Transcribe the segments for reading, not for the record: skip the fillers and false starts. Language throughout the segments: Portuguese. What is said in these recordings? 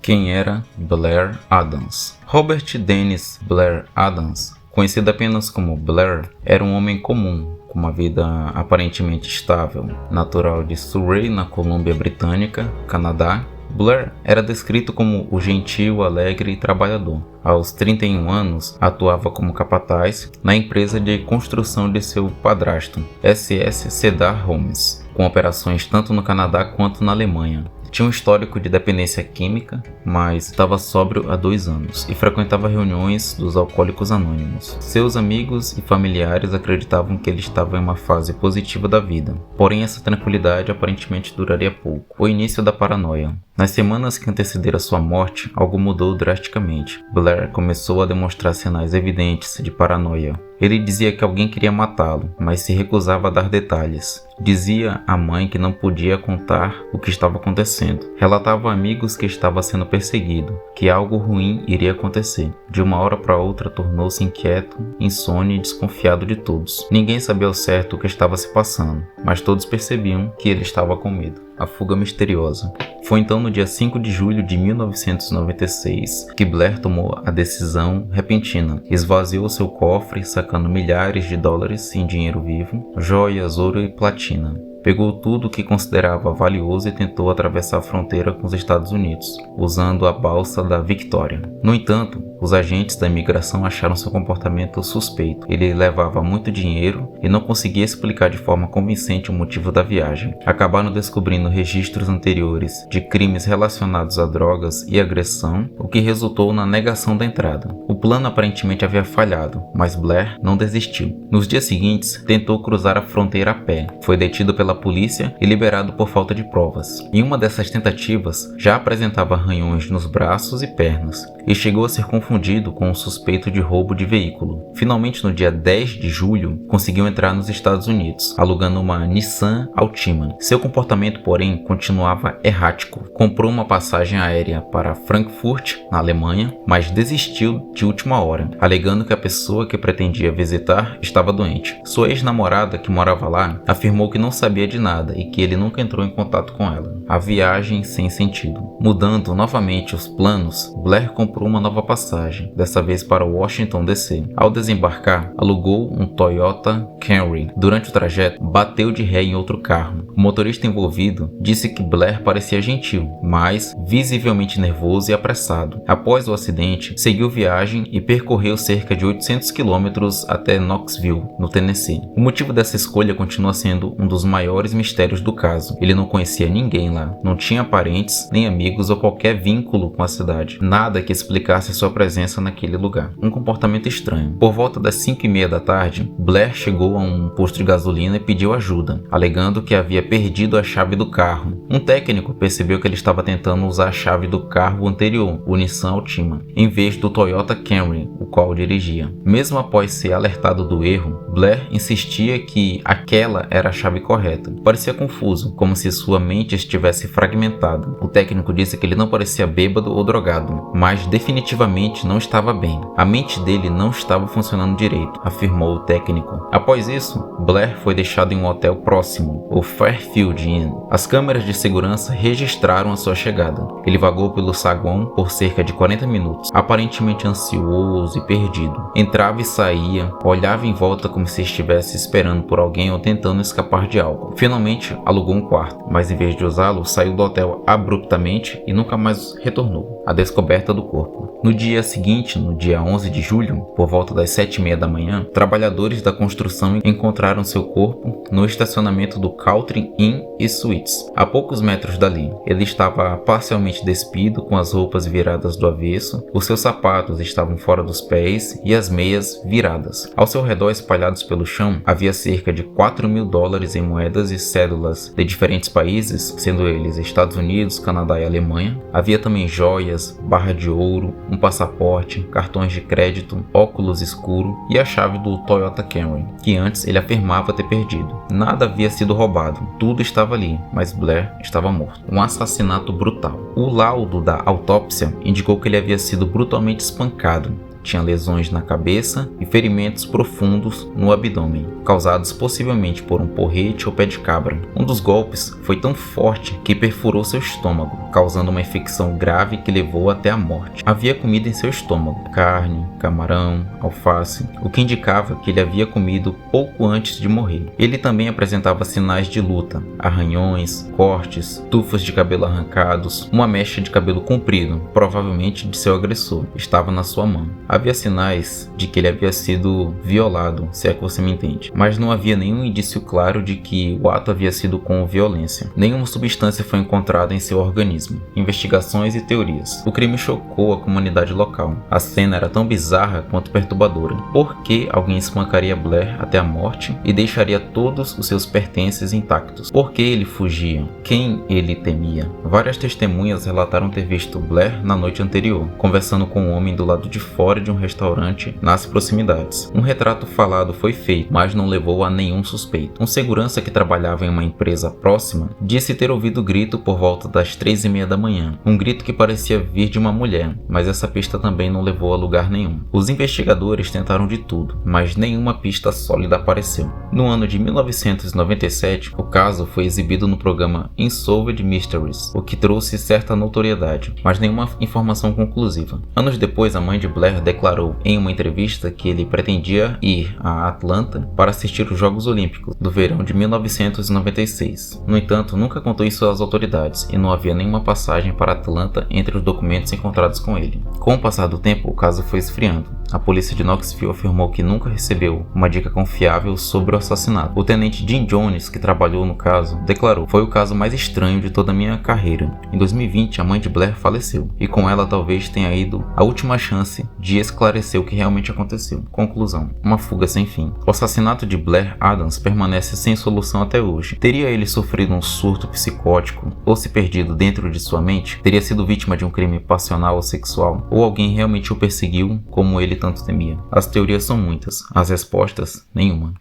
Quem era Blair Adams? Robert Dennis Blair Adams, conhecido apenas como Blair, era um homem comum, com uma vida aparentemente estável. Natural de Surrey, na Colômbia Britânica, Canadá, Blair era descrito como o gentil, alegre e trabalhador. Aos 31 anos, atuava como capataz na empresa de construção de seu padrasto, SS Cedar Homes, com operações tanto no Canadá quanto na Alemanha. Tinha um histórico de dependência química, mas estava sóbrio há 2 anos e frequentava reuniões dos Alcoólicos Anônimos. Seus amigos e familiares acreditavam que ele estava em uma fase positiva da vida, porém essa tranquilidade aparentemente duraria pouco. O início da paranoia. Nas semanas que antecederam sua morte, algo mudou drasticamente. Blair começou a demonstrar sinais evidentes de paranoia. Ele dizia que alguém queria matá-lo, mas se recusava a dar detalhes. Dizia à mãe que não podia contar o que estava acontecendo. Relatava a amigos que estava sendo perseguido, que algo ruim iria acontecer. De uma hora para outra tornou-se inquieto, insone e desconfiado de todos. Ninguém sabia ao certo o que estava se passando, mas todos percebiam que ele estava com medo. A fuga misteriosa. Foi então no dia 5 de julho de 1996 que Blair tomou a decisão repentina. Esvaziou seu cofre, sacando milhares de dólares em dinheiro vivo, joias, ouro e platina. Pegou tudo o que considerava valioso e tentou atravessar a fronteira com os Estados Unidos, usando a balsa da Victoria. No entanto, os agentes da imigração acharam seu comportamento suspeito. Ele levava muito dinheiro e não conseguia explicar de forma convincente o motivo da viagem. Acabaram descobrindo registros anteriores de crimes relacionados a drogas e agressão, o que resultou na negação da entrada. O plano aparentemente havia falhado, mas Blair não desistiu. Nos dias seguintes, tentou cruzar a fronteira a pé. Foi detido pela polícia e liberado por falta de provas. Em uma dessas tentativas, já apresentava arranhões nos braços e pernas, e chegou a ser confundido com um suspeito de roubo de veículo. Finalmente, no dia 10 de julho, conseguiu entrar nos Estados Unidos, alugando uma Nissan Altima. Seu comportamento, porém, continuava errático. Comprou uma passagem aérea para Frankfurt, na Alemanha, mas desistiu de última hora, alegando que a pessoa que pretendia visitar estava doente. Sua ex-namorada, que morava lá, afirmou que não sabia de nada e que ele nunca entrou em contato com ela. A viagem sem sentido. Mudando novamente os planos, Blair comprou uma nova passagem, dessa vez para Washington DC. Ao desembarcar, alugou um Toyota Camry. Durante o trajeto, bateu de ré em outro carro. O motorista envolvido disse que Blair parecia gentil, mas visivelmente nervoso e apressado. Após o acidente, seguiu viagem e percorreu cerca de 800 quilômetros até Knoxville, no Tennessee. O motivo dessa escolha continua sendo um dos maiores mistérios do caso. Ele não conhecia ninguém lá, não tinha parentes, nem amigos ou qualquer vínculo com a cidade. Nada que explicasse sua presença naquele lugar. Um comportamento estranho. Por volta das 5h30 da tarde, Blair chegou a um posto de gasolina e pediu ajuda, alegando que havia perdido a chave do carro. Um técnico percebeu que ele estava tentando usar a chave do carro anterior, o Nissan Altima, em vez do Toyota Camry, o qual dirigia. Mesmo após ser alertado do erro, Blair insistia que aquela era a chave correta. Parecia confuso, como se sua mente estivesse fragmentada. O técnico disse que ele não parecia bêbado ou drogado, mas definitivamente não estava bem. A mente dele não estava funcionando direito, afirmou o técnico. Após isso, Blair foi deixado em um hotel próximo, o Fairfield Inn. As câmeras de segurança registraram a sua chegada. Ele vagou pelo saguão por cerca de 40 minutos, aparentemente ansioso e perdido. Entrava e saía, olhava em volta como se estivesse esperando por alguém ou tentando escapar de algo. Finalmente, alugou um quarto, mas em vez de usá-lo, saiu do hotel abruptamente e nunca mais retornou. A descoberta do corpo. No dia seguinte, no dia 11 de julho, por volta das 7h30 da manhã, trabalhadores da construção encontraram seu corpo no estacionamento do Country Inn e Suites, a poucos metros dali. Ele estava parcialmente despido, com as roupas viradas do avesso, os seus sapatos estavam fora dos pés e as meias viradas. Ao seu redor, espalhados pelo chão, havia cerca de $4.000 em moedas e cédulas de diferentes países, sendo eles Estados Unidos, Canadá e Alemanha. Havia também joias, barra de ouro, um passaporte, cartões de crédito, óculos escuro e a chave do Toyota Camry, que antes ele afirmava ter perdido. Nada havia sido roubado, tudo estava ali, mas Blair estava morto. Um assassinato brutal. O laudo da autópsia indicou que ele havia sido brutalmente espancado. tinha lesões na cabeça e ferimentos profundos no abdômen, causados possivelmente por um porrete ou pé de cabra. Um dos golpes foi tão forte que perfurou seu estômago, causando uma infecção grave que levou até a morte. Havia comida em seu estômago: carne, camarão, alface, o que indicava que ele havia comido pouco antes de morrer. Ele também apresentava sinais de luta: arranhões, cortes, tufos de cabelo arrancados, uma mecha de cabelo comprido, provavelmente de seu agressor, estava na sua mão. Havia sinais de que ele havia sido violado, se é que você me entende, mas não havia nenhum indício claro de que o ato havia sido com violência. Nenhuma substância foi encontrada em seu organismo. Investigações e teorias. O crime chocou a comunidade local. A cena era tão bizarra quanto perturbadora. Por que alguém espancaria Blair até a morte e deixaria todos os seus pertences intactos? Por que ele fugia? Quem ele temia? Várias testemunhas relataram ter visto Blair na noite anterior, conversando com um homem do lado de fora de um restaurante nas proximidades. Um retrato falado foi feito, mas não levou a nenhum suspeito. Um segurança que trabalhava em uma empresa próxima disse ter ouvido o grito por volta das 3:30 da manhã. Um grito que parecia vir de uma mulher, mas essa pista também não levou a lugar nenhum. Os investigadores tentaram de tudo, mas nenhuma pista sólida apareceu. No ano de 1997, o caso foi exibido no programa Unsolved Mysteries, o que trouxe certa notoriedade, mas nenhuma informação conclusiva. Anos depois, a mãe de Blair declarou em uma entrevista que ele pretendia ir a Atlanta para assistir os Jogos Olímpicos do verão de 1996. No entanto, nunca contou isso às autoridades e não havia nenhuma passagem para Atlanta entre os documentos encontrados com ele. Com o passar do tempo, o caso foi esfriando. A polícia de Knoxville afirmou que nunca recebeu uma dica confiável sobre o assassinato. O tenente Jim Jones, que trabalhou no caso, declarou: "Foi o caso mais estranho de toda a minha carreira. Em 2020, a mãe de Blair faleceu, e com ela talvez tenha ido a última chance de esclarecer o que realmente aconteceu." Conclusão: uma fuga sem fim. O assassinato de Blair Adams permanece sem solução até hoje. Teria ele sofrido um surto psicótico ou se perdido dentro de sua mente? Teria sido vítima de um crime passional ou sexual? Ou alguém realmente o perseguiu como ele tanto temia? As teorias são muitas, as respostas, nenhuma.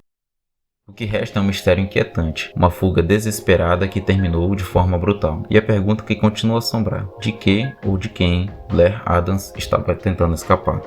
O que resta é um mistério inquietante, uma fuga desesperada que terminou de forma brutal. E a pergunta que continua a assombrar: de que ou de quem Blair Adams estava tentando escapar?